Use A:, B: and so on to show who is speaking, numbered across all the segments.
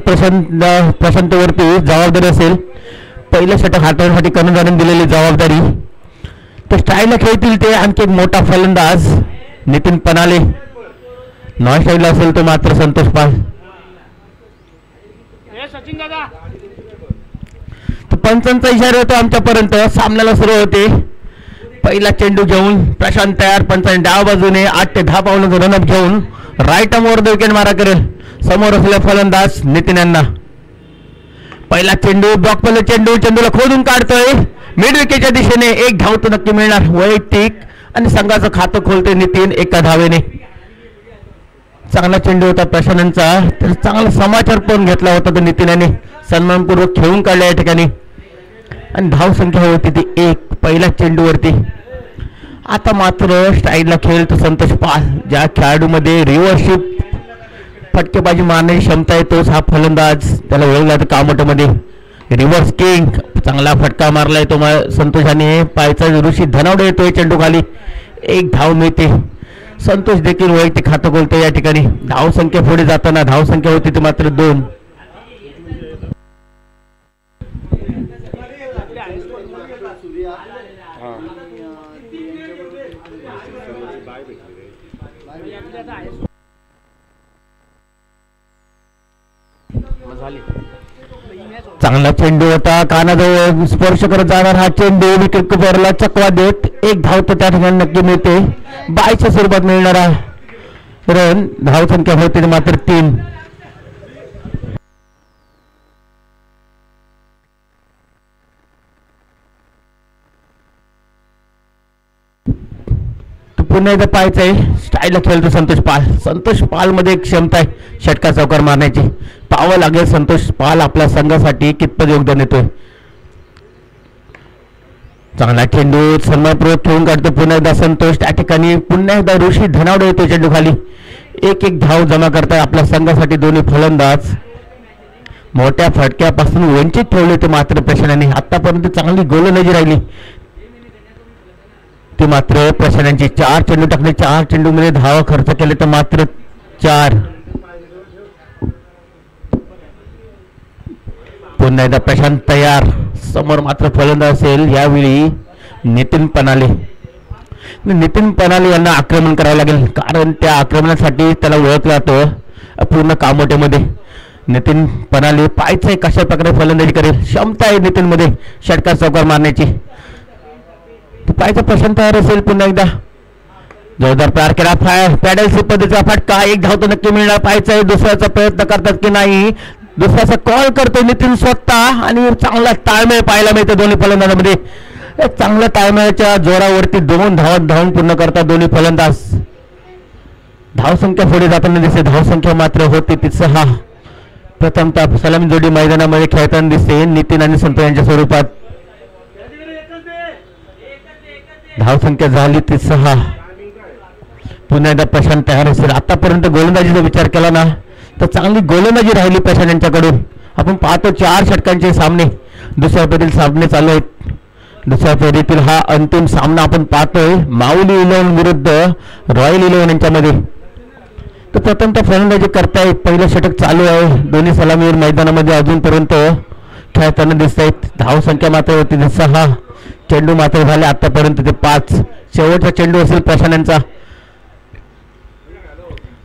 A: प्रशांत वरती जबाबदारी असेल. पहिलं षटक हाताळण्यासाठी कर्णधाराने दिलेली जबाबदारी. तर स्टाईलला खेळतील ते आणखी एक मोठा फलंदाज नितीन पनाले. नॉन स्टाईलला असेल तो मात्र संतोष पाल. पंचांचा इशारा होतो आमच्यापर्यंत. सामन्याला सुरू होते. पहिला चेंडू घेऊन प्रशांत तयार. पंचांनी डाव बाजूने 8 ते 10 पावलांचा रनअप घेऊन राईट आर्मवर विकेट मारा करेल. समोर असलेला फलंदाज नितीन यांना. पहिला चेंडू ब्लॉक पडले. चेंडूला खोदून काढतोय. मिड विकेटच्या दिशेने एक धाव तर नक्की मिळणार. वैयक्तिक आणि संघाचं खातं खोलते नितीन एका धावेने. चांगला चेंडू होता प्रशांतचा. तर चांगला समाचार पण घेतला होता तो नितीन याने. सन्मानपूर्वक खेळून काढला या ठिकाणी आणि धाव संख्या होती ती 1 पहिल्या चेंडूवरती. आता मात्र स्टाईलला खेळ तो संतोष पाल. ज्या खेळाडूमध्ये रिव्हर्सशिप फटकेबाजी मारण्याची क्षमता आहे तोच हा फलंदाज. त्याला ओळखला जातं कामोटमध्ये रिव्हर्स किंग. चांगला फटका मारलाय तो संतोषाने. पायचा ऋषी धनावडे येतोय चेंडू खाली. एक धाव मिळते. संतोष देखील वैयक्तिक खातं खोलतोय या ठिकाणी. धाव संख्या पुढे जाताना धाव संख्या होती ती मात्र 2. चांगला चेंडू होता. कानाजवळ स्पर्श करत जाणार हा चेंडू विकेट किपरला चकवा देत एक धाव तर त्या ठिकाणी नक्की मिळते. 22च्या स्वरूपात मिळणारा रन. धाव संख्या होती मात्र 3. पुन्हा एकदा पाहायचंय. स्टाईलला खेळतो संतोष पाल. संतोष पाल मध्ये एक क्षमता आहे षटकार चौकार मारण्याची. पाहावं लागेल संतोष पाल आपल्या संघासाठी कितपत योगदान देतोय. चांगला चेंडू सन्मानपूर्वक खेळून काढतो पुन्हा एकदा संतोष. त्या ठिकाणी पुन्हा एकदा ऋषी धनावडे येतो चेंडू खाली. एक धाव जमा करताय आपल्या संघासाठी दोन्ही फलंदाज. मोठ्या फटक्यापासून वंचित ठेवले ते मात्र प्रशांतने. आतापर्यंत चांगली गोलंदाजी राहिली ते मात्र प्रशांतची. 4 चेंडू टाकले. 4 चेंडूमध्ये धावा खर्च केले तर मात्र 4. पुन्हा एकदा प्रशांत तयार. समोर मात्र फलंदाज असेल यावेळी नितीन पनाले. नितीन पनाले यांना आक्रमण करावं लागेल कारण त्या आक्रमणासाठी त्याला ओळखलं जातं पूर्ण कामोट्यामध्ये. नितीन पनाले पाहायचंय कशा प्रकारे फलंदाजी करेल. क्षमता आहे नितीन मध्ये षटकार चौकार मारण्याची. पाहायचा प्रशांत तयार असेल. पुन्हा एकदा जोरदार प्रहार केला. पॅडल स्लिप पद्धतीचा फटका. एक धाव तर नक्की मिळणार. पाहायचंय दुसऱ्याचा प्रयत्न करतात की नाही. दुसऱ्याचा कॉल करतो नितीन स्वतः आणि चांगला ताळमेळ पाहायला मिळतो दोन्ही फलंदाजांमध्ये. चांगल्या ताळमेळाच्या जोरावरती 2 धावून पूर्ण करतात दोन्ही फलंदाज. धावसंख्या पुढे जाताना दिसते. धावसंख्या मात्र होती ती 6. प्रथमतः सलामी जोडी मैदानामध्ये खेळताना दिसते नितीन आणि संतोष यांच्या स्वरूपात. धावसंख्या झाली ती 6. पुन्हा एकदा प्रशांत तयार असेल. आतापर्यंत गोलंदाजीचा विचार केला ना तर चांगली गोलंदाजी राहिली प्रशांत यांच्याकडून. आपण पाहतो 4 षटकांचे सामने दुसऱ्या फेरीतील सामने चालू आहेत. दुसऱ्या फेरीतील हा अंतिम सामना आपण पाहतोय माऊली 11 विरुद्ध रॉयल 11 यांच्यामध्ये. तर प्रथमतः फलंदाजी करतायत. पहिलं षटक चालू आहे. दोन्ही सलामीवर मैदानामध्ये अजूनपर्यंत खेळताना दिसत आहेत. धावसंख्या मात्र होती 6. चेंडू मात्र झाले आतापर्यंत ते 5. शेवटचा चेंडू असेल प्रशांत यांचा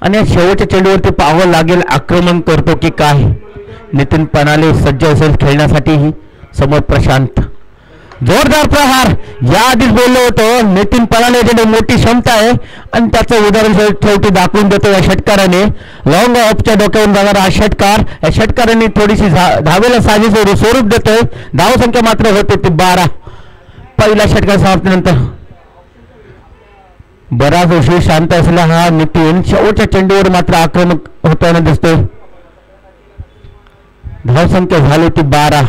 A: आणि या शेवटच्या चेंडूवरती पाहावं लागेल आक्रमण करतो की काय. नितीन पनाले सज्ज असेल खेळण्यासाठी. समोर प्रशांत. जोरदार प्रहार. याआधीच बोललो होतो नितीन पनाले याच्याकडे मोठी क्षमता आहे आणि त्याचं उदाहरण शेवटी दाखवून देतो या षटकाराने. लॉंग ऑफच्या डोक्यावरून जाणारा हा षटकार. या षटकाराने थोडीशी धावेला साजेस स्वरूप देतोय. धावसंख्या मात्र होते ती 12 पहिल्या षटकार समाप्तीनंतर. बराच उशीर शांत असलेला हा नितीन शेवटच्या चेंडूवर मात्र आक्रमक होताना दिसतोय. धावसंख्या झाली ती 12.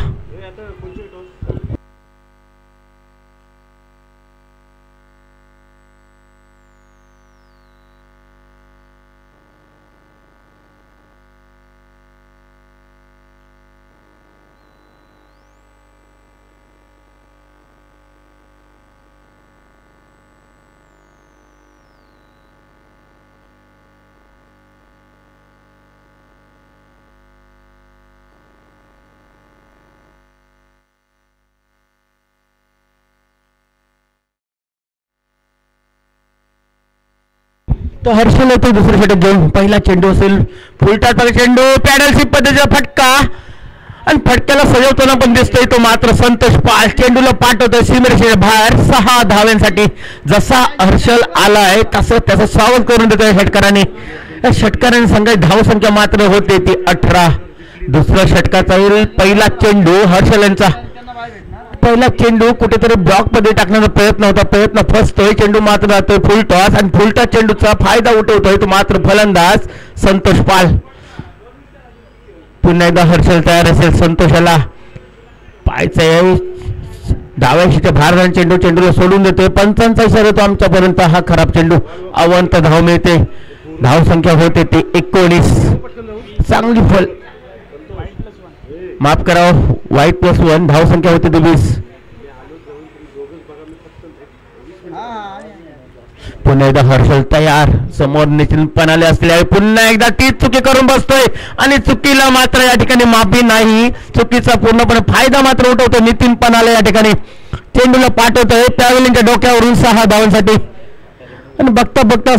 A: तो हर्षल येतो दुसऱ्या षटक घेऊन. पहिला चेंडू असेल फुलटाचा चेंडू, पॅडल सिप पद्धतीचा फटका आणि फटक्याला सजवताना पण दिसतोय तो मात्र संतोष पाल चेंडूला पाठवतोय सीमेरेषेच्या बाहेर 6 धाव्यांसाठी. जसा हर्षल आलाय तसं त्याचं स्वागत करून देतोय षटकाराने. षटकाराने संघाची धावसंख्या मात्र होते ती 18. दुसऱ्या षटकाचा पहिला चेंडू हर्षल यांचा. पहिला चेंडू कुठेतरी ब्लॉक मध्ये टाकण्याचा प्रयत्न होता, प्रयत्न फसतोय. चेंडू मात्र जातोय फुल टॉस आणि फुलटॉस चेंडूचा फायदा उठवतोय तो मात्र फलंदाज संतोष पाल. पुन्हा एकदा हर्षल तयार असेल. संतोषाला पाहायचंय डाव्याशीच्या बाहेर चेंडू, चेंडूला सोडून देतोय. पंचांचा इशारा येतो आमच्यापर्यंत. हा खराब चेंडू. अवंत धाव मिळते. धाव संख्या होते ती 19. चांगली फल माफ करा वाईट +1 धाव संख्या होते 20. पुन्हा एकदा हर्षल तयार. समोर नितीन पनाले असलेले आहे. पुन्हा एकदा तीच चुकी करून बसतोय आणि चुकीला मात्र या ठिकाणी माफी नाही. चुकीचा पूर्णपणे फायदा मात्र उठवतो नितीन पनाले. या ठिकाणी चेंडूला पाठवतोय त्यावेळीच्या डोक्यावरून 6 धावांसाठी आणि बघता बघता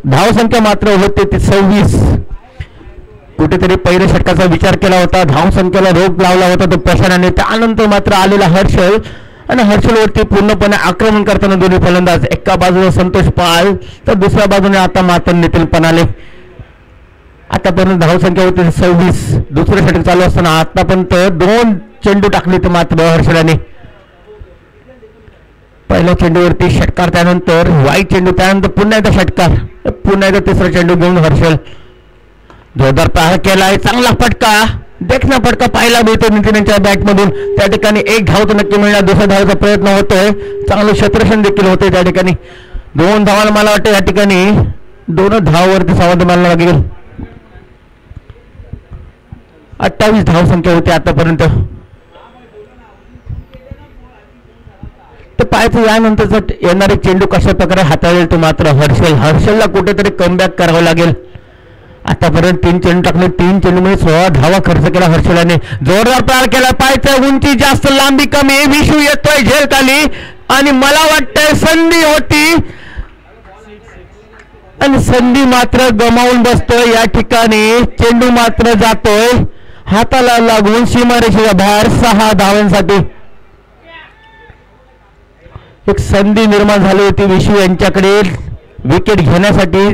A: धाव संख्या मात्र होते ती 26. कुठेतरी पहिल्या षटकाचा विचार केला होता, धाव संख्येला रोख लावला होता तो प्रशासनाने. त्यानंतर मात्र आलेला हर्षल आणि हर्षलवरती पूर्णपणे आक्रमण करताना दोन्ही फलंदाज. एका बाजूला संतोष पाल तर दुसऱ्या बाजूने आता मात्र नितीन पनाले. आतापर्यंत धाव संख्या होती 26. दुसरं षटक चालू असताना आतापर्यंत 2 चेंडू टाकले तर मात्र हर्षलाने. पहिल्या चेंडूवरती षटकार, त्यानंतर वाईट चेंडू, त्यानंतर पुन्हा एकदा षटकार, पुन्हा एकदा तिसरा चेंडू घेऊन हर्षल जोरदार प्रहार केलाय. चांगला फटका, देखना फटका पाहायला मिळतो नितीनच्या बॅटमधून. त्या ठिकाणी 1 धाव तर नक्की मिळणार. दुसऱ्या धावाचा प्रयत्न होतोय. चांगलं क्षेत्ररक्षण देखील होते त्या ठिकाणी. 2 धावाला मला वाटतं या ठिकाणी 2 धावावरती सावध मानायला लागेल. 28 धाव संख्या होती आतापर्यंत. तर पाहायचं यानंतरचा येणारे चेंडू कशा प्रकारे हाताळेल तो मात्र हर्षलला कुठेतरी कमबॅक करावं लागेल. आतापर्यंत 3 चेंडू टाकले. 3 चेंडूमध्ये 16 धावा खर्च केला हर्षलाने. जोरदार प्रहार केला. पाहायचं उंची जास्त, लांबी कमी. विशू येतोय झेल खाली आणि मला वाटतंय संधी होती आणि संधी मात्र गमावून बसतोय या ठिकाणी. चेंडू मात्र जातोय हाताला लागून सीमारेषेच्या बाहेर 6 धावांसाठी. एक संधी निर्माण झाली होती विशू यांच्याकडे विकेट घेण्यासाठी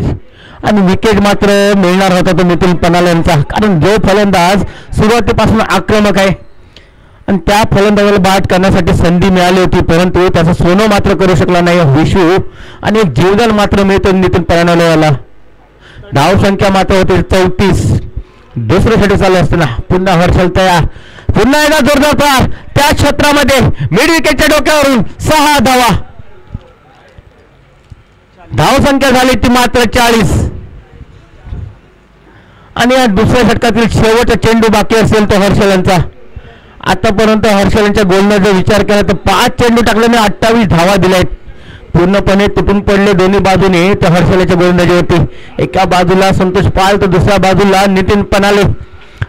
A: आणि विकेट मात्र मिळणार होता तो नितीन पनाले यांचा. कारण जो फलंदाज सुरुवातीपासून आक्रमक आहे आणि त्या फलंदाजाला बाद करण्यासाठी संधी मिळाली होती, परंतु त्याचं सोनं मात्र करू शकला नाही विशू आणि एक जीवदान मात्र मिळतो नितीन पनालेला. धाव संख्या मात्र होती 34. दुसरं षटक चालू असताना पुन्हा हर्षल तयार. पुन्हा एकदा जोरदार प्रहार त्या क्षेत्रामध्ये मिड विकेटच्या डोक्यावरून 6 धावा. धाव संख्या झाली ती मात्र 40 आणि या दुसऱ्या षटकातील शेवटचा चेंडू बाकी असेल तो हर्षल यांचा. आतापर्यंत हर्षल यांच्या गोलंदाजीचा विचार केला तर 5 चेंडू टाकल्याने 28 धावा दिल्यात. पूर्णपणे तुटून पडले दोन्ही बाजूने त्या हर्षलच्या गोलंदाजी होती. एका बाजूला संतोष पाल तर दुसऱ्या बाजूला नितीन पनाले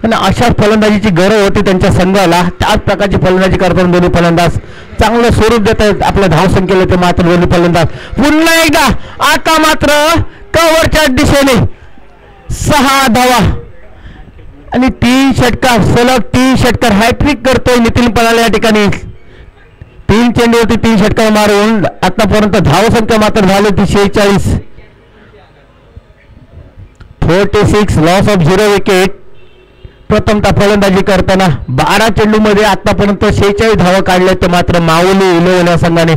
A: आणि अशा फलंदाजीची गरज होती त्यांच्या संघाला. त्याच प्रकारची फलंदाजी करताना दोन्ही फलंदाज चांगलं स्वरूप देत आहेत आपल्या धावसंख्येला ते मात्र दोन्ही फलंदाज. पुन्हा एकदा आता मात्र कव्हरच्या दिशेने 6 धावा आणि 3 षटकार सलग 3 षटकार हॅट्रिक करतोय नितीन पनाले या ठिकाणी. 3 चेंडूवरती 3 षटकार मारून आतापर्यंत धावसंख्या मात्र झाली ती 46. 46 लॉस ऑफ 0 विकेट. प्रथमतः फलंदाजी करताना 12 चेंडूमध्ये आतापर्यंत 46 धावा काढल्या ते मात्र माऊली इलेव्हन या संघाने.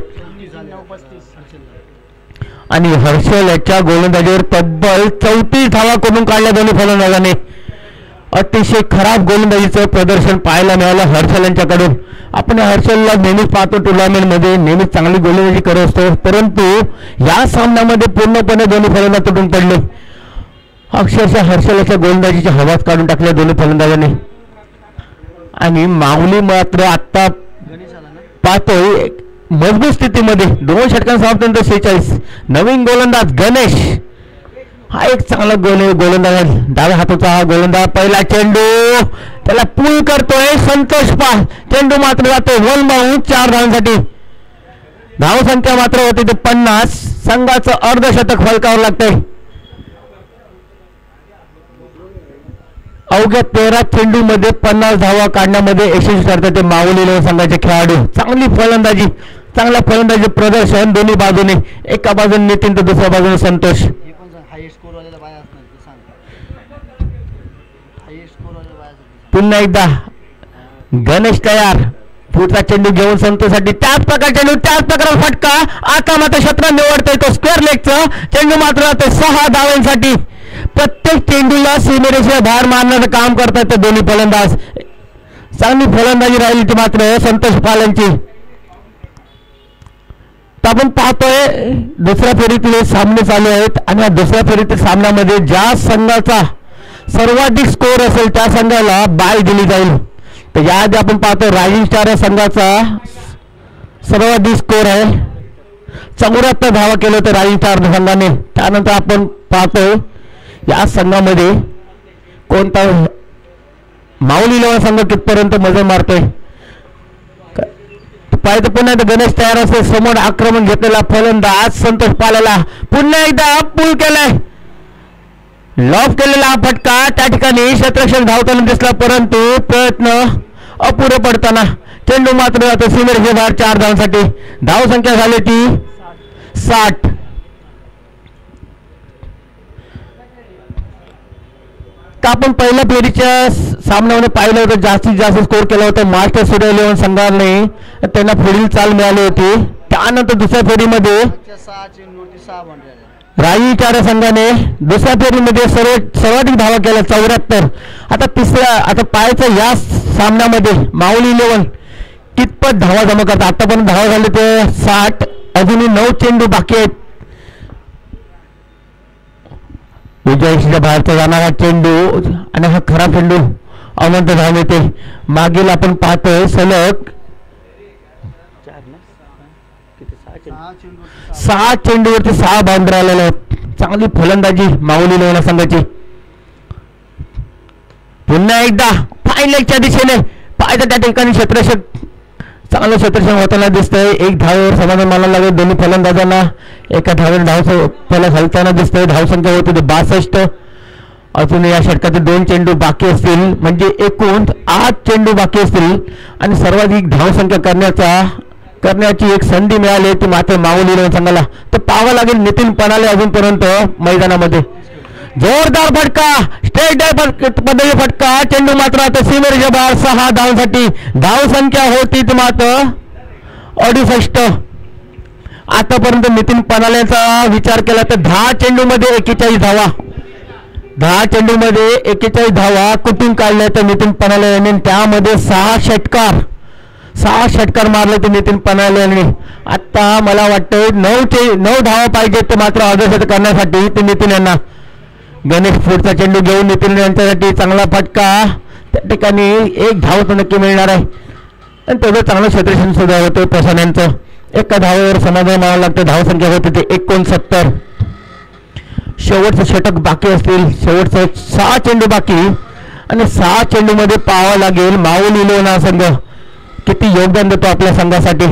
A: आणि हर्षल याच्या गोलंदाजीवर तब्बल 34 धावा करून काढल्या दोन्ही फलंदाजाने. अतिशय खराब गोलंदाजीचं प्रदर्शन पाहायला मिळालं हर्षल यांच्याकडून. आपण हर्षलला नेहमीच पाहतो टुर्नामेंटमध्ये नेहमीच चांगली गोलंदाजी करत असतो, परंतु या सामन्यामध्ये पूर्णपणे दोन्ही फलंदाज तुटून पडले. अक्षरशः हर्षलच्या गोलंदाजीची हवाच काढून टाकल्या दोन्ही फलंदाजांनी. आणि माऊली मात्र आता पाहतोय मजबूत स्थितीमध्ये 2 षटकांसमाप्त 46. नवीन गोलंदाज गणेश हा एक चांगला गोलंदाज डाव्या हाताचा हा गोलंदाज. पहिला चेंडू त्याला पूल करतोय संतोष पाल. चेंडू मात्र जातोय 1 बाउंड 4 धावांसाठी. धाव संख्या मात्र होती ते 50. संघाचं अर्धशतक फलकावं लागतंय. अवघ्या 13 चेंडू मध्ये 50 धावा काढण्यामध्ये यशस्वी ठरतात ते माऊली संघाचे खेळाडू. चांगली फलंदाजी, चांगला फलंदाजी प्रदर्शन दोन्ही बाजूने, एका बाजूने नितीन तर दुसऱ्या बाजूने संतोष. पुन्हा एकदा गणेश तयार, पुढचा चेंडू घेऊन संतोषसाठी त्याच प्रकार चेंडू, त्याच प्रकार फटका. आता मात्र क्षेत्र निवडतोय तो स्क्वेअर लेगचा चेंडू, मात्र ते 6 धावांसाठी. प्रत्येक चेंडूला सीमेरेषेच्या बाहेर मारण्याचं काम करतात ते दोन्ही फलंदाज. चांगली फलंदाजी राहिली ती मात्र संतोष पाल यांची. आपण पाहतोय दुसऱ्या फेरीतले सामने चालू आहेत आणि या दुसऱ्या फेरीतील सामन्यामध्ये ज्या संघाचा सर्वाधिक स्कोर असेल त्या संघाला बाय दिली जाईल. तर याआधी आपण पाहतो रायझिंग स्टार या संघाचा सर्वाधिक स्कोर आहे, 74 धावा केलं होतं रायझिंग स्टार संघाने. त्यानंतर आपण पाहतो या संघामध्ये कोणता माऊली संघ कितपर्यंत मजल मारतोय. पाहिजे पुन्हा एकदा गणेश तयार असेल, समोर आक्रमण घेतलेला फलंदाज संतोष पालाला पुन्हा एकदा पूल केलाय, लॉफ केलेला फटका. त्या ठिकाणी क्षेत्ररक्षक धावताना दिसला परंतु प्रयत्न अपुरे पडताना चेंडू मात्र आता सीमेरेषे बाहेर 4 धावांसाठी. धाव संख्या झाली ती 60. आपण पहिल्या फेरीच्या सामन्यामध्ये पाहिलं होतं जास्तीत जास्त स्कोर केला होता मास्टर सूर्य 11 संघाने, त्यांना पुढील चाल मिळाली होती. त्यानंतर दुसऱ्या फेरीमध्ये रायझिंग संघाने दुसऱ्या फेरीमध्ये सर्वाधिक धावा केल्या 74. आता पाहायचं या सामन्यामध्ये माऊली 11 कितपत धावा जमा करतात. आतापर्यंत धावा झाले ते 60, अजूनही 9 चेंडू बाकी आहेत. विजयशीच्या बाहेरचा जाणारा चेंडू आणि हा खरा चेंडू अनंत धाव येते. मागील आपण पाहतोय सलग 6 चेंडूवरती 6 बाउंड्री आलेल्या आहेत. चांगली फलंदाजी माऊली लोणा संघाची. पुन्हा एकदा फायनलच्या दिशेने पाहिजे त्या ठिकाणी क्षेत्ररक्षक चांगलं क्षेत्ररक्षण होताना दिसतंय. 1 धावेवर समाधान मानायला लागेल दोन्ही फलंदाजांना. एका धावेवर धाव फलक हलताना दिसतंय. धावसंख्या होती 62. अजून या षटकातील 2 चेंडू बाकी असतील, म्हणजे एकूण 8 चेंडू बाकी असतील आणि सर्वाधिक धावसंख्या करण्याची एक संधी मिळाली ती मात्र माऊली संघाला. तर पाहावं लागेल नितीन पणाले अजूनपर्यंत मैदानामध्ये. जोरदार फटका, स्ट्रेट पद्धती फटका, चेंडू मात्र आता सीमेरेषेच्या बाहेर 6 धावांसाठी. धावसंख्या होती ती मात्र 68. आतापर्यंत नितीन पणालेचा विचार केला तर 10 चेंडूमध्ये 41 धावा, 10 चेंडूमध्ये 41 धावा कुठून काढल्या तर नितीन पणाले यांनी. त्यामध्ये 6 षटकार मारले ते नितीन पणाले यांनी. आता मला वाटतं 9 धावा पाहिजे ते मात्र अर्धशतक करण्यासाठी ते नितीन यांना. गणेश पुढचा चेंडू घेऊन नितीन यांच्यासाठी चांगला फटका. त्या ठिकाणी 1 धाव तर नक्की मिळणार आहे आणि तेवढं चांगलं क्षेत्ररक्षण सुद्धा होतं प्रशांत यांचं. एका धावेवर समाधान मानावं लागतं. धावसंख्या होते ते 69. शेवटचं षटक बाकी असतील, शेवटचं 6 चेंडू बाकी आणि 6 चेंडूमध्ये पाहावं लागेल माऊली लोणा संघ किती योगदान देतो आपल्या संघासाठी.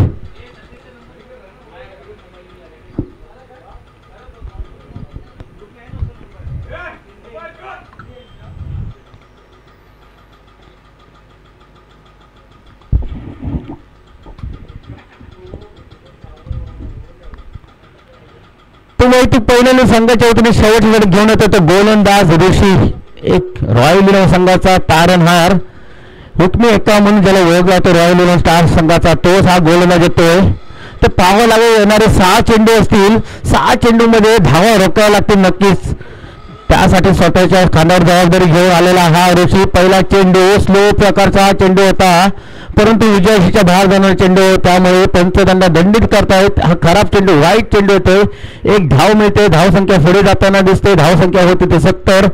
A: माहिती पहिल्यांदा संघाच्या वतीने शेवटकडे घेऊन येतो तो गोलंदाज ऋषी, एक रॉयल इलेव्हन संघाचा तारणहार हुकमी एक्का म्हणून ज्याला ओळखला तो रॉयल इलेव्हन स्टार संघाचा तोच हा गोलंदाज येतोय. तर पाहावं लागेल येणारे 6 चेंडू असतील, 6 चेंडूमध्ये धावा रोखाव्या लागतील नक्कीच. त्यासाठी स्वतःच्या खांद्यावर जबाबदारी घेऊन आलेला हा ऋषी. पहिला चेंडू स्लो प्रकारचा हा चेंडू होता परंतु विजयशीच्या बाहेर जाणारा चेंडू, त्यामुळे पंचदंड दंडित करतायत. हा खराब चेंडू वाईट चेंडू येतोय. 1 धाव मिळते. धावसंख्या पुढे जाताना दिसते. धावसंख्या होती ते 70.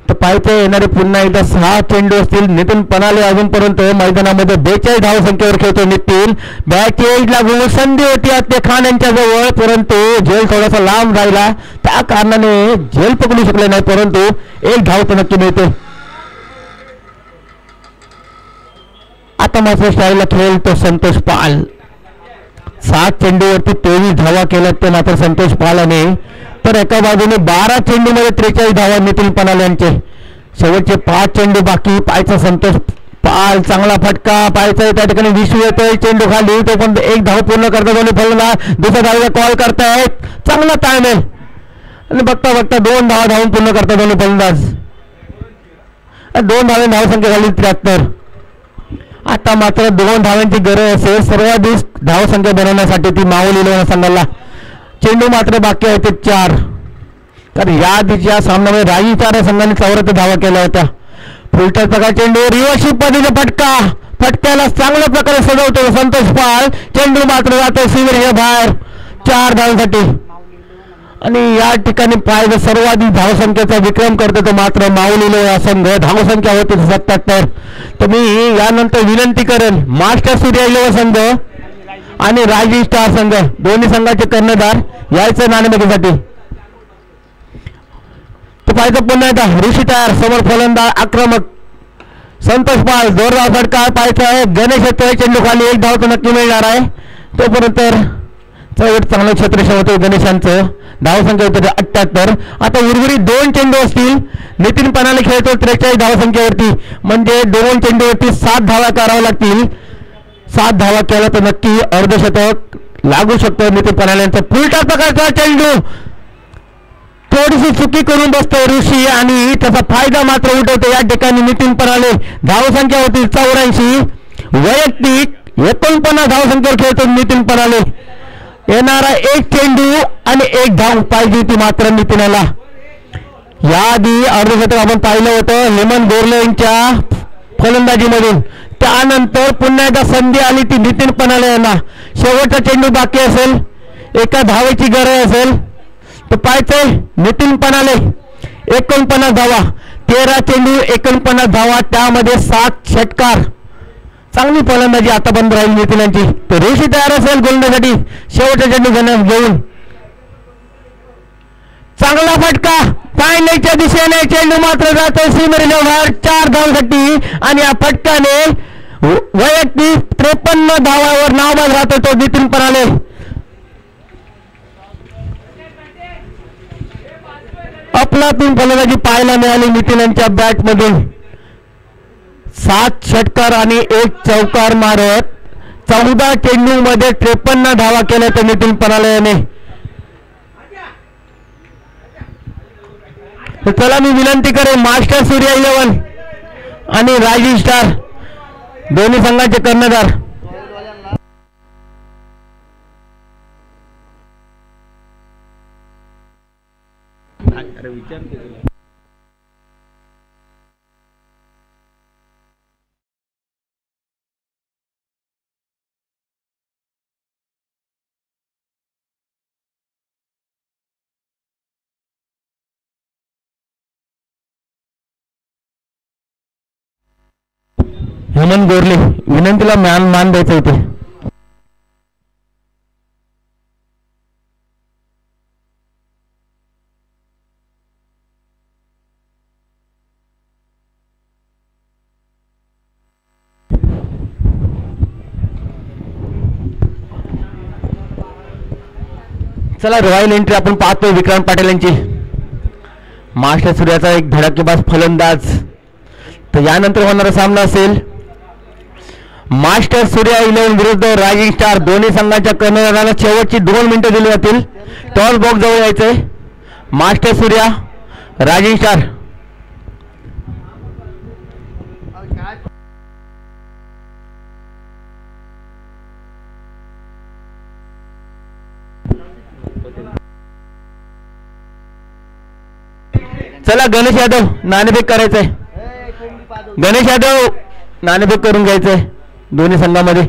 A: तर पाहिजे येणारे पुन्हा एकदा 6 चेंडू असतील. नितीन पणाले अजूनपर्यंत मैदानामध्ये 42 धावसंख्येवर खेळतो नितीन. बॅट एज लागून संधी होती आत्ते खान यांच्या जवळ परंतु झेल थोडासा लांब राहिला, त्या कारणाने झेल पकडू शकले नाही परंतु 1 धाव तर नक्की मिळते. आता मात्र स्टाईलला खेळतो संतोष पाल. 7 चेंडूवरती 23 धावा केल्यात ते मात्र संतोष पालाने. तर एका बाजूने 12 चेंडूमध्ये 43 धावा नितीन पणाले यांचे. शेवटचे 5 चेंडू बाकी. पायचा संतोष पाल, चांगला फटका पायचा, त्या ठिकाणी विश्व येतोय, चेंडू खाली, तो पण एक धाव पूर्ण करता दोन्ही फलंदाज. दुसऱ्या धावेला कॉल करतायत, चांगला ताळमेळ आणि बघता बघता 2 धावा धावून पूर्ण करता दोन्ही फलंदाज. 2 धावे धावसंख्या झाली 73. आता मात्र 2 धावांची गरज असेल सर्वाधिक धावसंख्या बनवण्यासाठी ती माऊली इलेव्हन संघाला. चेंडू मात्र बाकी आहे ते 4. तर या आधीच्या सामन्यामध्ये राजी 4 संघाने 74 धावा केल्या होत्या. फुलटच प्रकार चेंडू, रिव्हर्शिप पद्धतीचा फटका, फटक्याला चांगल्या प्रकारे सजवतो संतोष पाल. चेंडू मात्र जातो सीमेच्या बाहेर 4 धावांसाठी. आणि या ठिकाणी पाहिजे सर्वाधिक धावसंख्येचा विक्रम करतो तो मात्र माऊली इलेव्हन संघ. धावसंख्या होती 77. तर मी यानंतर विनंती करेन मास्टर सूर्या इलेव्हन संघ आणि रायझिंग स्टार संघ दोन्ही संघाचे कर्णधार यायचं नाणेफेकीसाठी. तो पाहिजे पुन्हा एकदा ऋषी तयार, समोर फलंदाज आक्रमक संतोष पाल, जोरदार फटका पाहायचा आहे. गणेश येतोय, चेंडू खाली, 1 धाव तो नक्की मिळणार आहे. तोपर्यंत चौट चांगलं क्षेत्ररक्षण होतं गणेशांचं. धावसंख्या होते 78. आता उर्वरित 2 चेंडू असतील. नितीन पनाले खेळतो 43 धावसंख्येवरती, म्हणजे 2 चेंडूवरती 7 धावा कराव्या लागतील. 7 धावा केला तर नक्की अर्धशतक लागू शकतो नितीन पनाले यांचा. फुलटा प्रकारचा चेंडू, थोडीशी चुकी करून बसतोय ऋषी आणि त्याचा फायदा मात्र उठवतो या ठिकाणी नितीन पनाले. धावसंख्या होती 84. वैयक्तिक 49 धावसंख्येवर खेळतो नितीन पनाले. येणारा 1 चेंडू आणि 1 धाव पाहिजे ती मात्र नितीनला. याआधी अर्धशतक आपण पाहिलं होतं हेमंत गोरले यांच्या फलंदाजीमधून. त्यानंतर पुन्हा एकदा संधी आली ती नितीन पनाले यांना. शेवटचा चेंडू बाकी असेल, 1 धावेची गरज असेल तर पाहायचंय नितीन पनाले 49 धावा, 13 चेंडू 49 धावा, त्यामध्ये 7 षटकार. चांगली फलंदाजी आतापर्यंत राहील नितीनांची. तर ऋषी तयार असेल गोलंदाजीसाठी शेवटचा चेंडू घेऊन. चांगला फटका फायनलच्या दिशेने, चेंडू मात्र जातो सीमेरेषेच्या बाहेर 4 धावांसाठी. आणि या फटक्याने वैयक्तिक 53 धावावर नावबाद राहतो तो नितीन पनाले. अफलातून फलंदाजी पाहायला मिळाली नितीनांच्या बॅटमधून. 7 षटकार आणि 1 चौकार मारत 14 चेंडू मध्ये 53 धावा केल्या तर नितीन पनाले याने. चला मी विनंती करेन मास्टर सूर्या इलेव्हन आणि रायझिंग स्टार दोन्ही संघाचे कर्णधार हेमंत गोरले विनंतीला मान द्यायचं होते. चला रॉयल एंट्री आपण पाहतो विक्रांत पाटील यांची. मास्टर सूर्याचा एक धडाकेबाज फलंदाज. तर यानंतर होणारा सामना असेल मास्टर सूर्या इलेव्हन विरुद्ध रायझिंग स्टार. दोन्ही संघाच्या कर्णधारांना शेवटची 2 मिनिटं दिली जातील. टॉस बॉक्स जवळ यायचंय. Master Surya rising star. चला गणेश यादव नाणेफेक करायचंय. गणेश यादव नाणेफेक करून घ्यायचंय दोन्ही संघामध्ये.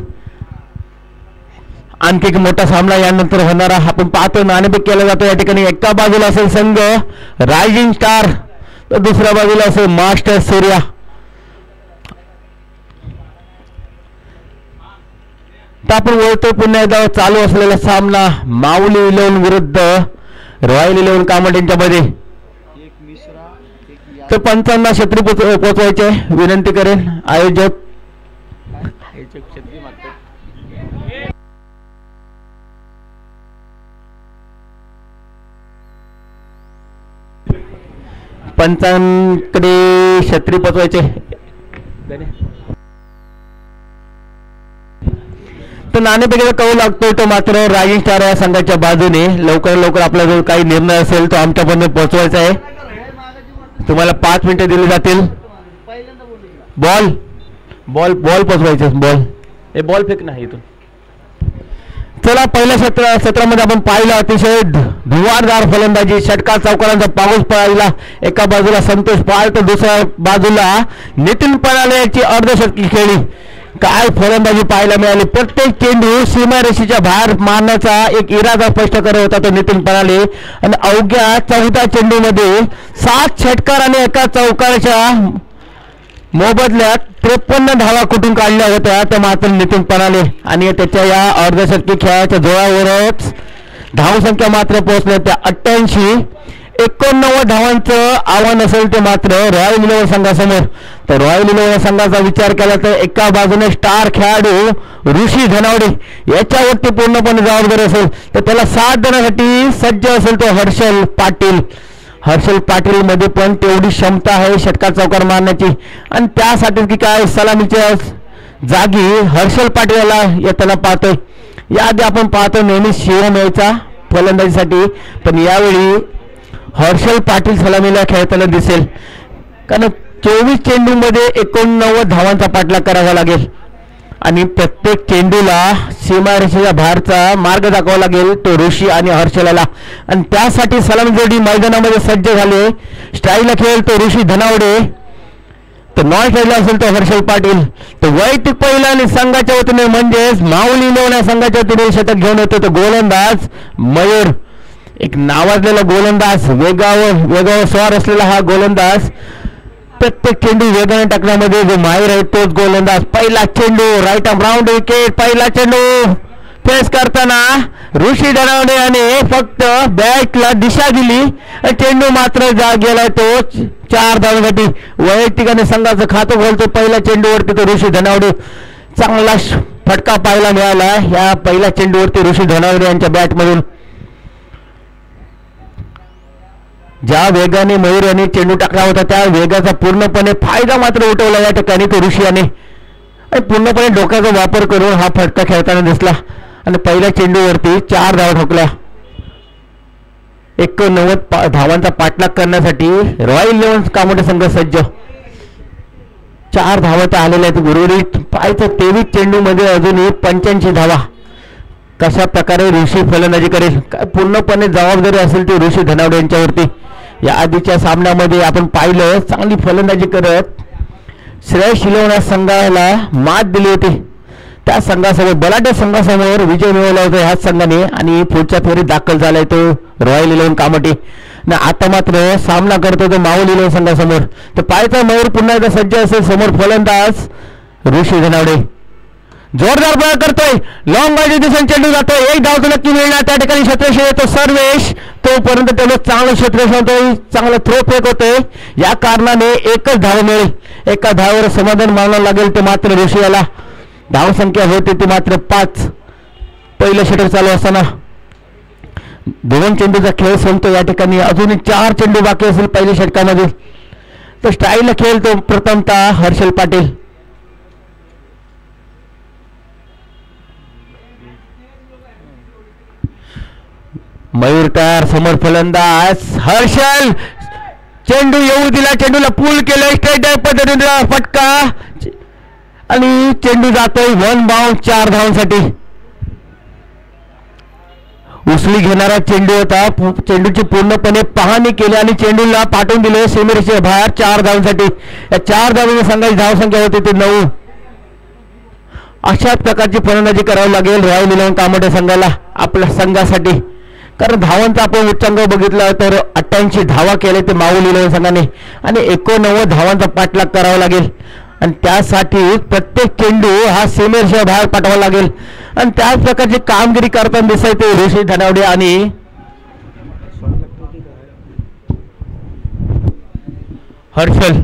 A: आणखी एक मोठा सामना यानंतर होणारा आपण पाहतो. नाणेफेक केला जातो या ठिकाणी. एका बाजूला असेल संघ रायझिंग स्टार तर दुसऱ्या बाजूला असेल मास्टर सूर्या. तर आपण वळतो पुन्हा एकदा चालू असलेला सामना माऊली इलेव्हन विरुद्ध रॉयल इलेव्हन कामट यांच्यामध्ये. तर पंचांना छत्री पोचवायचे विनंती करेन आयोजक. पंचांकडे छत्री पोचवायचे तर नाणेफेकीचा कौल लागतोय तो मात्र रायझिंग स्टार या संघाच्या बाजूने. लवकर लवकर आपला जो काही निर्णय असेल तो आमच्यापर्यंत पोहोचवायचा आहे. तुम्हाला 5 मिनिटे दिली जातील. बॉल बॉल बॉल पोचवायचे. बॉल फेक नाही इथून. चला पहिल्या सत्रामध्ये आपण पाहिलं अतिशय धुवारदार फलंदाजी, षटकार चौकारांचा पाऊस पडायला. एका बाजूला संतोष पाळ तर दुसऱ्या बाजूला नितीन पराले याची अर्धशतकी खेळली. काय फलंदाजी पाहायला मिळाली. प्रत्येक चेंडू सीमारेषेच्या बाहेर मारण्याचा एक इरादा स्पष्ट करत होता तो नितीन पराले. आणि अवघ्या 14 चेंडूमध्ये 7 षटकार आणि एका चौकाराच्या मोबदल्यात 53 धावा कुठून काढल्या होत्या त्या मात्र नितीन पराले. आणि त्याच्या या अर्धशतकी खेळाच्या जोरावरच धावसंख्या मात्र पोहोचल्या त्या 88-89 धावांचं आव्हान असेल ते मात्र रॉयल इलेव्हन संघासमोर. तर रॉयल इलेव्हन संघाचा विचार केला तर एका बाजूने स्टार खेळाडू ऋषी धनावडे याच्यावरती पूर्णपणे जबाबदारी असेल तर त्याला साथ देण्यासाठी सज्ज असेल तो हर्षल पाटील. हर्षल पाटील मध्ये पण तेवढी क्षमता आहे षटकार चौकार मारण्याची. आणि त्यासाठीच की काय सलामीच्या जागी हर्षल पाटील याला येताना पाहतोय. याआधी आपण पाहतो नेहमी शिवम यायचा फलंदाजीसाठी पण यावेळी हर्षल पाटील सलामीला खेळताना दिसेल. कारण 24 चेंडूमध्ये 89 धावांचा पाठलाग करावा लागेल आणि प्रत्येक चेंडूला सीमारेषेच्या बाहेरचा मार्ग दाखवावा लागेल तो ऋषी आणि हर्षलाला. आणि त्यासाठी सलामी जोडी मैदानामध्ये सज्ज झाले. स्टाईलला खेळेल तो ऋषी धनावडे तर नॉन स्टाईलला असेल तो हर्षल पाटील. तर वैयक्तिक पहिला आणि संघाच्या वतीने म्हणजेच माऊली इलेव्हन संघाच्या वतीने शतक घेऊन येतो तो गोलंदाज मयूर. एक नावाजलेला गोलंदाज, वेगावर स्वार असलेला हा गोलंदाज. प्रत्येक चेंडू वेगाने टाकण्यामध्ये जो माहीर आहे तोच गोलंदाज. पहिला चेंडू राईट आर्म राऊंड विकेट. पहिला चेंडू फेस करताना ऋषी धनावडे याने फक्त बॅटला दिशा दिली. चेंडू मात्र जा गेलाय तो 4 धावांसाठी. वैयक्तिक आणि संघाचं खातं खोलतो पहिल्या चेंडूवरती तो ऋषी धनावडे. चांगला फटका पाहायला मिळाला या पहिल्या चेंडूवरती ऋषी धनावडे यांच्या बॅटमधून. ज्या वेगाने मयूर यांनी चेंडू टाकला होता त्या वेगाचा पूर्णपणे फायदा मात्र उठवला या ठिकाणी तो ऋषी याने. आणि पूर्णपणे डोक्याचा वापर करून हा फटका खेळताना दिसला आणि पहिल्या चेंडूवरती 4 धावा ठोकल्या. 89 धावांचा पाठलाग करण्यासाठी रॉयल इलेव्हन कामोठे संघ सज्ज. 4 धावा तर आलेल्या आहेत उर्वरित पाहायचं 23 चेंडूमध्ये अजूनही 85 धावा. कशा प्रकारे ऋषी फलंदाजी करेल काय पूर्णपणे जबाबदारी असेल ती ऋषी धनावडे यांच्यावरती. या आधीच्या सामन्यामध्ये आपण पाहिलं चांगली फलंदाजी करत श्रेयस इलेव्हन संघाला मात दिली होती. त्या संघासमोर बलाढ्य संघासमोर विजय मिळवला होता ह्याच संघाने आणि पुढच्या फेरीत दाखल झालाय तो रॉयल इलेव्हन कामोठे. आता मात्र सामना करतो तो माऊली इलेव्हन संघासमोर. तर पाहायचा मयूर पुन्हा एकदा सज्ज असेल. समोर फलंदाज ऋषी धनावडे जोरदार प्रयोग करतोय. लॉंग बाजू दिसून चेंडू जातोय. 1 धाव तर नक्की मिळणार. त्या ठिकाणी क्षेत्ररक्षण येतो सर्वेश. तोपर्यंत त्याला चांगलं क्षेत्ररक्षण होतोय. चांगलं थ्रो फेक होतोय. या कारणाने 1च धाव मिळेल. एका धावावर समाधान मानावं लागेल ते मात्र ऋषी याला. धावसंख्या होती ती मात्र 5. पहिलं षटक चालू असताना 2 चेंडूचा खेळ संपतो. या ठिकाणी अजूनही 4 चेंडू बाकी असेल पहिल्या षटकामध्ये. तर स्टाईलला खेळ तो प्रथमतः हर्षल पाटील. मयूर तयार. समोर फलंदाज हर्षल चेंडू येऊ दिला. चेंडूला पूल केलं स्ट्रेट पद्धतीने फटका आणि चेंडू जातोय 1 बाउंड 4 धावांसाठी. उचली घेणारा चेंडू होता. चेंडूची पूर्णपणे पाहणी केली आणि चेंडूला पाठवून दिले सीमेरेषेच्या बाहेर 4 धावांसाठी. या 4 धावांची संघाची धावसंख्या होती ती 9. अशा प्रकारची फलंदाजी करावी लागेल रॉयल इलेव्हन कामोठे संघाला आपल्या संघासाठी. कारण धावांचा आपण उच्चांक बघितला तर 88 धावा केले ते माऊली इलेव्हन संघाने आणि 89 धावांचा पाठलाग करावा लागेल. आणि त्यासाठी प्रत्येक चेंडू हा सीमेरेषेच्या बाहेर पाठवावा लागेल. आणि त्याच प्रकारची कामगिरी करताना दिसायचे ऋषी धनावडे आणि हर्षल.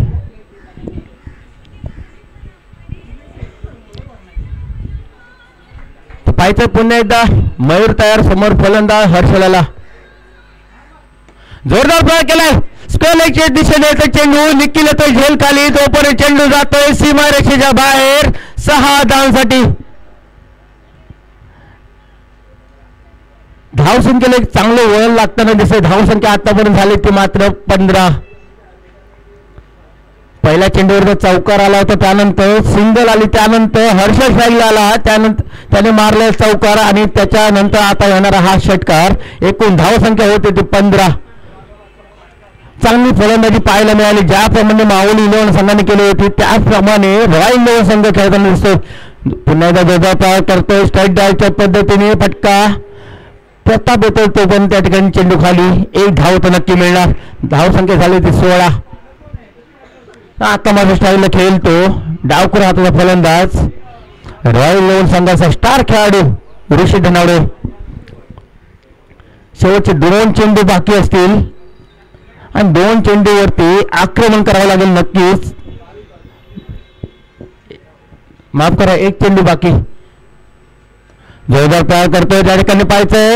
A: पाहायचं पुन्हा एकदा मयूर तयार. समोर फलंदाज हर्षलाला जोरदार प्रयोग केलाय. स्क्वेअरच्या दिशेने येतो चेंडू, निखिल येतोय झेल खाली, तोपर्यंत चेंडू जातोय सीमारेषेच्या बाहेर 6 धावांसाठी. धावसंख्येला एक चांगलं वळण लागताना दिसतंय. धावसंख्या आतापर्यंत झाली ती मात्र 15. पहिल्या चेंडूवर चौकार आला होता, त्यानंतर सिंगल आली, त्यानंतर हर्षल शाहीला आला, त्यानंतर त्याने मारले चौकार आणि त्याच्यानंतर आता येणारा हा षटकार. एकूण धावसंख्या होती ती 15. चांगली फलंदाजी पाहायला मिळाली. ज्याप्रमाणे माऊली इलेव्हन संघाने केली होती त्याचप्रमाणे रॉयल इलेव्हन संघ खेळताना दिसतोय. पुन्हा एकदा जोरदार करतोय स्ट्राईक ड्राईव्हच्या पद्धतीने फटका. प्रताप येतोय तो पण त्या ठिकाणी चेंडू खाली. 1 धाव तर नक्की मिळणार. धावसंख्या झाली ती 16. आता माझ्या स्टाईलला खेळतो डावखुर हाताचा फलंदाज रॉयल इलेव्हन संघाचा स्टार खेळाडू ऋषी धनावडे. शेवटचे 2 चेंडू बाकी असतील आणि 2 चेंडूवरती आक्रमण करावं लागेल नक्कीच. माफ करा, 1 चेंडू बाकी. जोरदार प्रहार करतोय, त्या ठिकाणी पाहायचंय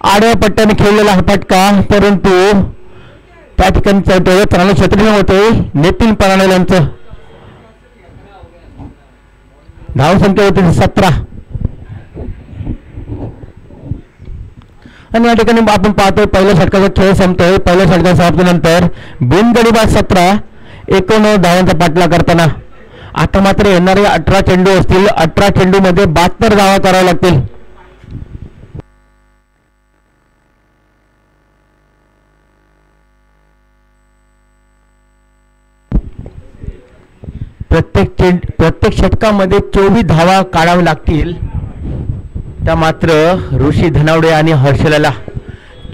A: आडव्या पट्ट्याने खेळलेला हा फटका, परंतु त्या ठिकाणी चांगलं क्षेत्रीय होते नितीन पराणेल यांचं. धावसंख्या होती 17. आणि या ठिकाणी आपण पाहतोय पहिल्या षटकाचा खेळ संपतोय. पहिल्या षटकाच्या समाप्तीनंतर बिनगडी बाद 17, 89 धावांचा पाठला करताना. आता मात्र येणारे 18 चेंडू असतील. 18 चेंडू मध्ये 72 धावा कराव्या लागतील. प्रत्येक षटकामध्ये 24 धावा काढाव्या लागतील. त्या मात्र ऋषी धनावडे आणि हर्षलला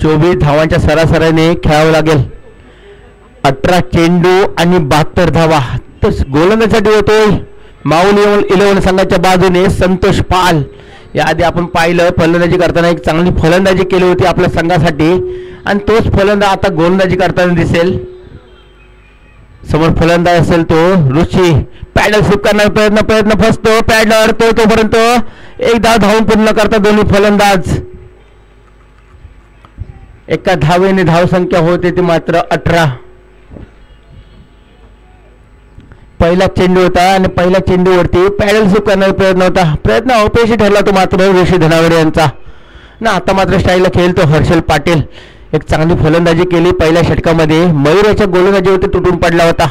A: 24 धावांच्या सरासरीने खेळावं लागेल. 18 चेंडू आणि 72 धावा. तर गोलंदाजीसाठी होतोय माऊली इलेव्हन संघाच्या बाजूने संतोष पाल. याआधी आपण पाहिलं फलंदाजी करताना एक चांगली फलंदाजी केली होती आपल्या संघासाठी आणि तोच फलंदाज आता गोलंदाजी करताना दिसेल. समोर फलंदाज असेल तो ऋषी. पॅडल स्वीप करण्याचा प्रयत्न फसतो, पॅडल अडतो, तोपर्यंत एकदा धावून पूर्ण करतात दोन्ही फलंदाज. एका धावेने धावसंख्या होते ती मात्र 18. पहिला चेंडू होता आणि पहिल्या चेंडूवरती पॅडल स्वीप करण्याचा प्रयत्न अपयशी ठरला तो मात्र ऋषी धनावडे यांचा. ना आता मात्र स्टाईलला खेळतो हर्षल पाटील. एक चांगली फलंदाजी केली पहिल्या षटकामध्ये. मयूर याच्या गोलंदाजीवरती तुटून पडला होता.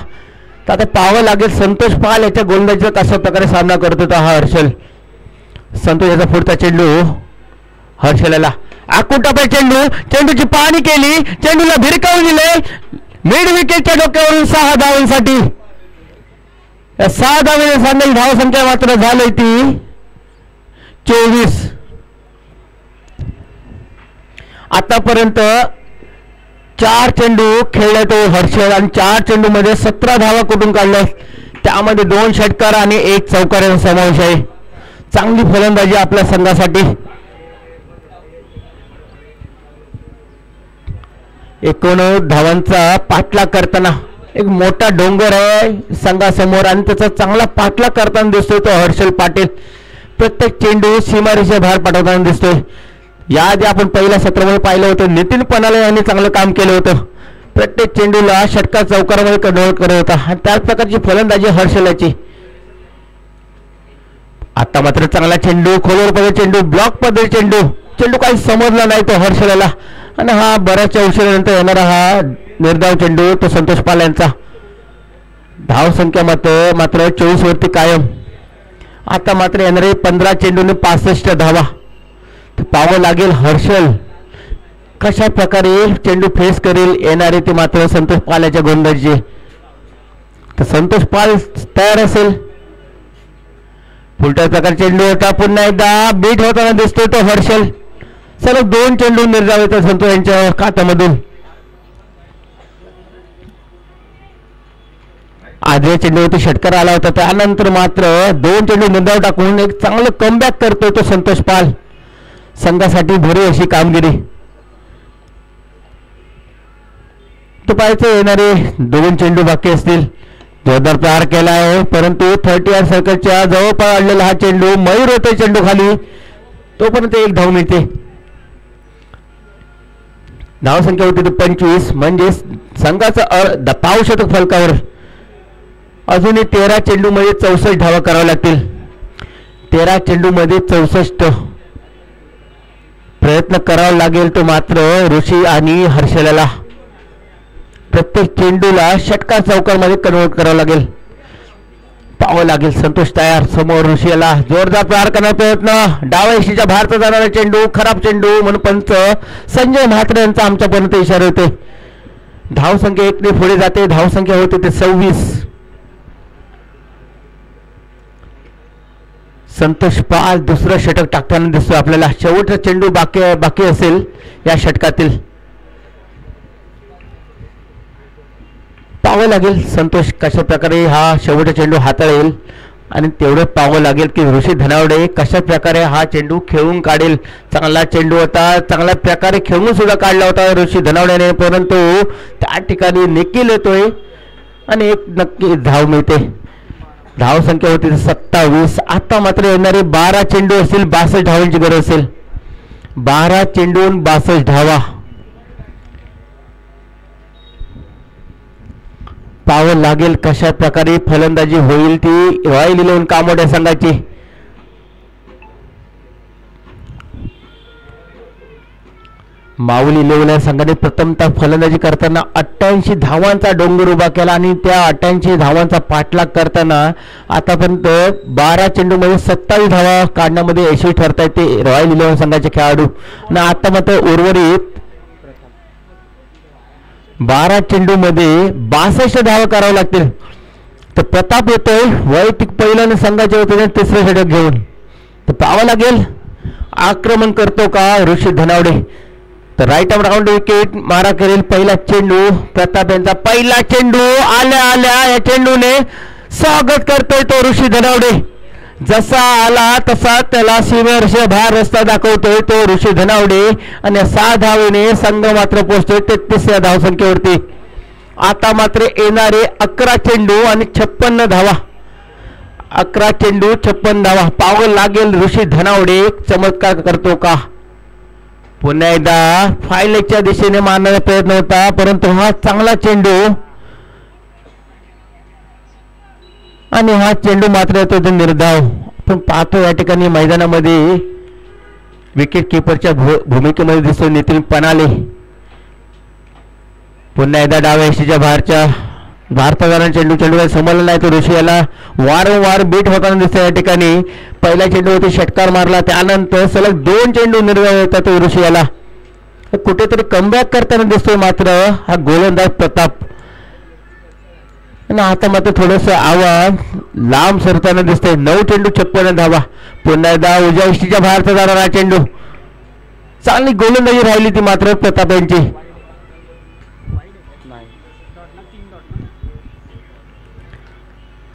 A: तर आता पाहावं लागेल संतोष पाल याच्या गोलंदाजीचा कशा प्रकारे सामना करत होता हा हर्षल. संतोष याचा पुढचा चेंडू हर्षलला आकुटापे चेंडू. चेंडूची पाहणी केली, चेंडूला भिरकावून दिले. मिड विकेटच्या डोक्यावरून 6 धावांसाठी. 6 धावेने सांगेल धावसंख्या मात्र झाली ती 24. आतापर्यंत 4 चेंडू खेळले तो हर्षल आणि 4 चेंडू मध्ये 17 धावा कुठून काढल्या. त्यामध्ये 2 षटकार आणि 1 चौकार यांचा समावेश आहे. चांगली फलंदाजी आपल्या संघासाठी. 89 धावांचा पाठलाग करताना एक मोठा डोंगर आहे संघासमोर आणि त्याचा चांगला पाठलाग करताना दिसतोय तो हर्षल पाटील. प्रत्येक चेंडू सीमारेषेच्या बाहेर पाठवताना दिसतोय. याआधी आपण पहिल्या सत्रामध्ये पाहिलं होतं नितीन पनाले यांनी चांगलं काम केलं होतं. प्रत्येक चेंडूला षटकार चौकारामध्ये कन्व्हर्ट करत होता आणि त्याच प्रकारची फलंदाजी हर्षलाची. आता मात्र चांगला चेंडू, खोलवर पद्धती चेंडू, ब्लॉक पद्धती चेंडू. चेंडू काही समजला नाही तो हर्षलला आणि हा बऱ्याचशा उशिरानंतर येणारा हा निर्धाव चेंडू तो संतोष पाल यांचा. धावसंख्या मात्र 24 वरती कायम. आता मात्र येणारे 15 चेंडूने 65 धावा. पाहावं लागेल हर्षल कशा प्रकारे चेंडू फेस करेल येणारे ते मात्र संतोष पाल याच्या गोलंदाजीचे. तर संतोष पाल तयार असेल. उलट्या प्रकार चेंडू होता, पुन्हा एकदा बीट होताना दिसतोय तो हर्षल. सलग 2 चेंडू निर्धाव येतात संतोष यांच्या खात्यामधून. आधी चेंडूवरती षटकार आला होता, त्यानंतर मात्र 2 चेंडू निर्धाव टाकून एक चांगलं कमबॅक करतोय तो संतोष पाल. संघासाठी भरीव अशी कामगिरी. तो पाहायचं येणारे 2 चेंडू बाकी असतील. जोरदार प्रहार केला आहे परंतु 30 सर्कलच्या जवळ पडलेला हा चेंडू. मयूर होते चेंडू खाली, तोपर्यंत 1 धाव मिळते. धावसंख्या होती ती 25, म्हणजे संघाचं पाव शतक फलकावर. अजूनही 13 चेंडूमध्ये 64 धावा कराव्या लागतील. 13 चेंडूमध्ये 64 प्रयत्न करावा लागेल तो मात्र ऋषी आणि हर्षलाला. प्रत्येक चेंडूला षटकार चौकारमध्ये कन्वर्ट करावं लागेल. पाहावं लागेल. संतोष तयार. समोर ऋषीला जोरदार प्रहार करण्याचा प्रयत्न. डाव्या यशीच्या भारतात जाणारा चेंडू, खराब चेंडू म्हणून पंच संजय म्हात्रे यांचा आमच्यापर्यंत इशारा होते. धावसंख्या 1 ने पुढे जाते. धावसंख्या होते ते 26. संतोष पाल दुसरं षटक टाकताना दिसतो आपल्याला. शेवटचा चेंडू बाकी असेल या षटकातील. पाहावं लागेल संतोष कशा प्रकारे हा शेवटचा चेंडू हाताळेल आणि तेवढं पाहावं लागेल की ऋषी धनावडे कशा प्रकारे हा चेंडू खेळून काढेल. चांगला चेंडू होता, चांगल्या प्रकारे खेळून सुद्धा काढला होता ऋषी धनावड्याने, परंतु त्या ठिकाणी निखिल येतोय आणि एक नक्की धाव मिळते. धाव संख्या होती 27. आता मात्र येणारे 12 चेंडू असतील, 62 धावांची गरज असेल. 12 चेंडून 62 धावा. पाहावं लागेल कशा प्रकारे फलंदाजी होईल ती रॉयल 11 कामोड संघाची. माऊली 11 संघाने प्रथमतः फलंदाजी करताना 88 धावांचा डोंगर उभा केला आणि त्या 88 धावांचा पाठलाग करताना आतापर्यंत 12 चेंडूमध्ये 27 धावा काढण्यामध्ये यशस्वी ठरतायत ते रॉयल 11 संघाचे खेळाडू. आणि आता मात्र उर्वरित 12 चेंडूमध्ये 62 धावा कराव्या लागतील. तर प्रताप येतोय वैयक्तिक पहिल्याने संघाच्या वतीने तिसरं षटक घेऊन. तर पाहावं लागेल आक्रमण करतो का ऋषी धनावडे. तर राईट आर्म राऊंड विकेट मारा करेल. पहिला चेंडू प्रताप यांचा. पहिला चेंडू आल्या या चेंडूने स्वागत करतोय तो ऋषी धनावडे. जसा आला तसा त्याला सीमेवर्ष बाहेर रस्ता दाखवतोय तो ऋषी धनावडे आणि 6 धावेने संघ मात्र पोहोचतोय 33 धावसंख्येवरती. आता मात्र येणारे 11 चेंडू आणि 56 धावा. 11 चेंडू 56 धावा. पाहावं लागेल ऋषी धनावडे चमत्कार करतो का. पुन्हा एकदा फायलेच्या दिशेने मारण्याचा प्रयत्न होता, परंतु हा चांगला चेंडू आणि हा चेंडू मात्र येतो तो निर्धाव. आपण पाहतो या ठिकाणी मैदानामध्ये विकेट किपरच्या भूमिकेमध्ये दिसतो नितीन पनाले. पुन्हा एकदा डाव्या यशीच्या भारताचा चेंडू समजला नाही तो ऋषी याला वारंवार बीट होताना दिसतो या ठिकाणी. पहिला चेंडूवरती षटकार मारला, त्यानंतर सलग 2 चेंडू निर्धाव येतात तो ऋषी याला. कुठेतरी कमबॅक करताना दिसतोय मात्र हा गोलंदाज प्रताप. आणि आता मात्र थोडस आवाज लांब सरताना दिसतंय. 9 चेंडू 56 धावा. पुन्हा एकदा उजव्या यष्टीच्या भारतात जाणारा चेंडू. चांगली गोलंदाजी राहिली ती मात्र प्रताप यांची.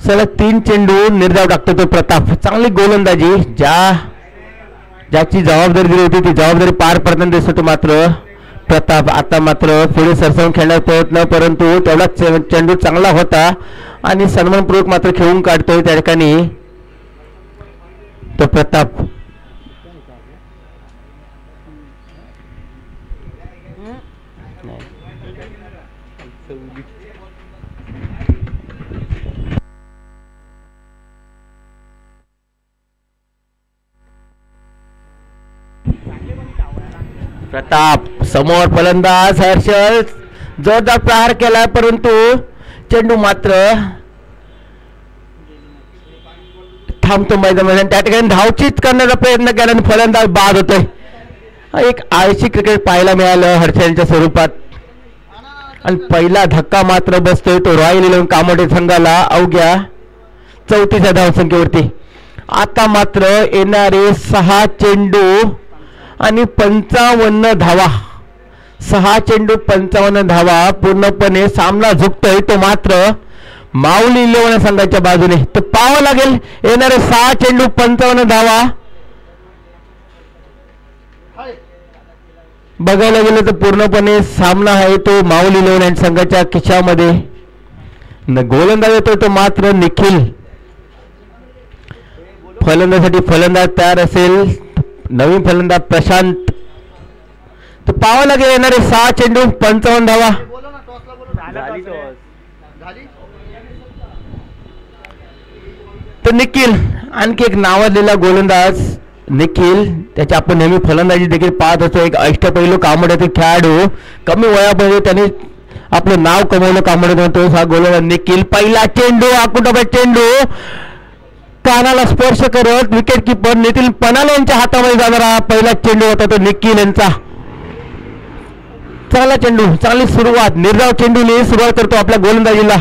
A: सलग 3 चेंडू निर्धाव टाकतो तो प्रताप. चांगली गोलंदाजी. ज्याची जबाबदारी दिली होती ती जबाबदारी पार पडताना दिसतो तो मात्र प्रताप. आता मात्र पुढे सरसावून खेळण्याचा प्रयत्न, परंतु तेवढाच चेंडू चांगला होता आणि सन्मानपूर्वक मात्र खेळून काढतोय त्या ठिकाणी तो प्रताप. प्रताप समोर फलंदाज हर्षल जोरदार प्रहार केला, परंतु चेंडू मात्र थांबतो मैदानामध्ये. त्या ठिकाणी धावचीत करण्याचा प्रयत्न केला आणि फलंदाज बाद होतोय. एक आळशी क्रिकेट पाहायला मिळालं हर्षलच्या स्वरूपात आणि पहिला धक्का मात्र बसतोय तो रॉयल 11 कामोडे संघाला अवघ्या 34 धावसंख्येवरती. आता मात्र येणारे 6 चेंडू आणि 55 धावा. 6 चेंडू 55 धावा. पूर्णपणे सामना झुकतोय तो मात्र माऊली 11 संघाच्या बाजूने. तर पाहावं लागेल येणारे 6 चेंडू 55 धावा. बघायला गेलं तर पूर्णपणे सामना आहे तो माऊली 11 संघाच्या खिशामध्ये. गोलंदाज येतोय तो मात्र निखिल. फलंदाजीसाठी फलंदाज तयार असेल. नवीन फलंदाज प्रशांत. तर पाहावं लागेल येणारे 6 चेंडू 55 धावा. तर निखिल आणखी एक नावाजलेला गोलंदाज निखिल, त्याची आपण नेहमी फलंदाजी देखील पाहत असतो. एक अष्टपैलू कामोड्यातील खेळाडू, कमी वयामध्ये त्याने आपलं नाव कमवलं कामोड्यात. हा गोलंदाज निखिल. पहिला चेंडू आकुटाबा चेंडू कानाला स्पर्श करत विकेट किपर नितीन पनाले यांच्या हातामध्ये जाणारा पहिला चेंडू होता तो निखिल यांचा. चांगला चेंडू, चांगली सुरुवात, निर्धाव चेंडूने सुरुवात करतो आपल्या गोलंदाजीला.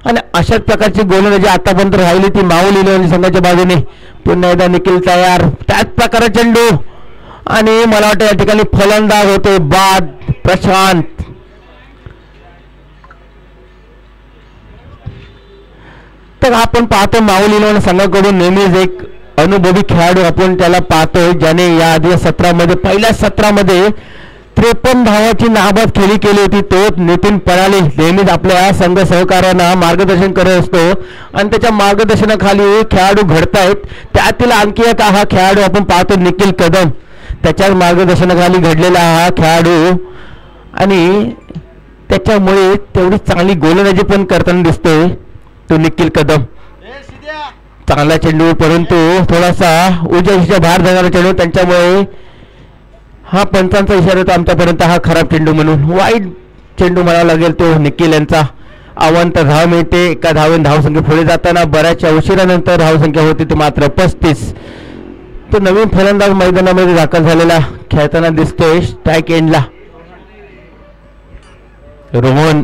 A: आणि अशाच प्रकारची गोलंदाजी आतापर्यंत राहिली ती माऊली इलेव्हन संघाच्या बाजूने. पुन्हा एकदा निखिल तयार, त्याच प्रकारचा चेंडू. आणि मला वाटतं या ठिकाणी फलंदाज होते बाद प्रशांत. तर आपण पाहतो माऊली इलेव्हन संघाकडून नेहमीच एक अनुभवी खेळाडू आपण त्याला पाहतोय, ज्याने या आधी सत्रामध्ये पहिल्या सत्रामध्ये 53 धावाची नाबाद खेळी केली होती. तो नितीन पराले नेहमीच आपल्या संघ सहकार्यांना मार्गदर्शन करत असतो आणि त्याच्या मार्गदर्शनाखाली खेळाडू घडतायत. त्यातील आणखी एक हा खेळाडू आपण पाहतो निखिल कदम, त्याच्या मार्गदर्शनाखाली घडलेला हा खेळाडू आणि त्याच्यामुळे तेवढी चांगली गोलंदाजी पण करताना दिसतोय तो निखिल कदम. चांगला चेंडू, परंतु थोडासा उजवीच्या बाहेर जाणारा चेंडू, त्यांच्यामुळे हा पंचांचा इशारा होता आमच्यापर्यंत हा खराब चेंडू म्हणून. वाईट चेंडू म्हणावा लागेल तो निखिल यांचा. अवंत धाव मिळते, एका धावेन धावसंख्या पुढे जाताना बऱ्याचशा उशिरानंतर धावसंख्या होती ती मात्र 35. तो नवीन फलंदाज मैदानामध्ये दाखल झालेला खेळताना दिसतोय स्ट्राईक एंडला. रोहन,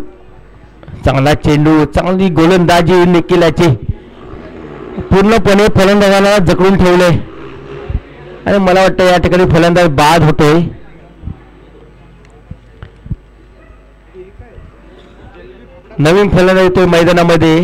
A: चांगला चेंडू, चांगली गोलंदाजी निखिलाची. पूर्णपणे फलंदाजाला जखडून ठेवले आणि मला वाटतं या ठिकाणी फलंदाज बाद होतोय. नवीन फलंदाज येतोय मैदानामध्ये.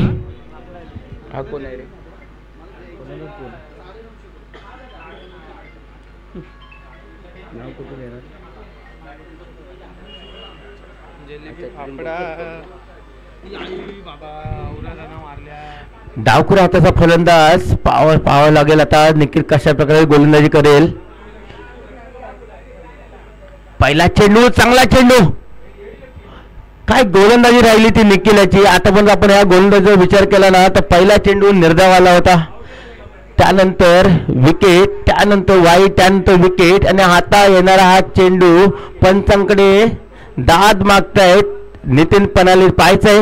A: डावखुरा हाताचा फलंदाज पाहावा लागेल आता निखिल कशा प्रकारे गोलंदाजी करेल. पहिला चेंडू, चांगला चेंडू. काय गोलंदाजी राहिली ती निखिलाची. आतापर्यंत आपण या गोलंदाजीचा विचार केला ना तर पहिला चेंडू निर्धाव आला होता, त्यानंतर विकेट, त्यानंतर वाईट, त्यानंतर विकेट आणि आता येणारा हा चेंडू पंचांकडे दाद मागतायत नितीन पनाले. पाहायचंय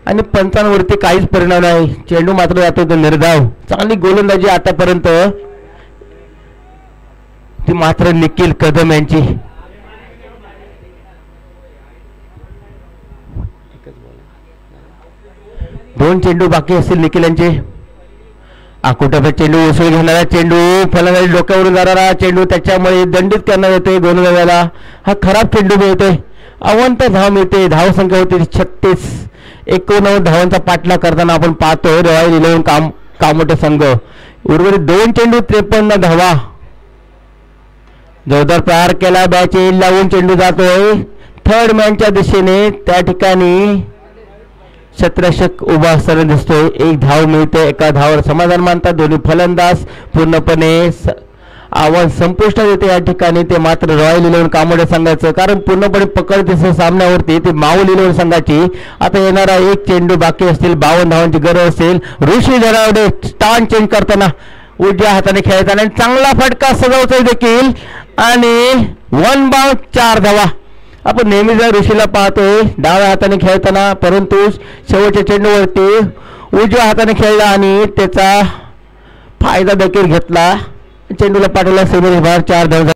A: आणि पंचांवरती काहीच परिणाम नाही, चेंडू मात्र जातो तो निर्धाव. चांगली गोलंदाजी आतापर्यंत ती मात्र निखिल कदम यांची. दोन चेंडू बाकी असतील निखिल यांचे. आकुटाचा चेंडू, उसळ घेणारा चेंडू, फलंदाजी डोक्यावरून जाणारा चेंडू, त्याच्यामुळे दंडित करण्यात येते गोलंदाजाला. हा खराब चेंडू मिळतोय. अवंत धाव मिळते, धाव संख्या होती 36. 89 धावांचा पाठलाग करताना आपण पाहतोय रॉयल इलेव्हन कामोटे संघ. उर्वरित 2 चेंडू 53 धावा. जोरदार प्रहार केला, बॅच लावून चेंडू जातोय थर्ड मॅनच्या दिशेने. त्या ठिकाणी क्षेत्ररक्षक उभा असताना दिसतोय. 1 धाव मिळते, एका धावावर समाधान मानतात दोन्ही फलंदाज. पूर्णपणे आव्हान संपुष्टात येते या ठिकाणी ते मात्र रॉयल इलेव्हन कामोडे संघाचं, कारण पूर्णपणे पकड दिसते सामन्यावरती ते माऊल इलेव्हन संघाची. आता येणारा 1 चेंडू बाकी असतील, 52 धावांची गरज असेल. ऋषी धनावडे स्टान चेंज करताना उजव्या हाताने खेळताना चांगला फटका सजवतोय देखील आणि 1 बाउंड 4 धावा. आपण नेहमीच ऋषीला पाहतोय डाव्या हाताने खेळताना, परंतु शेवटच्या चेंडूवरती उजव्या हाताने खेळला आणि त्याचा फायदा देखील घेतला. चेंडूला पाठवला सेमीज बाहेर 4 धावा.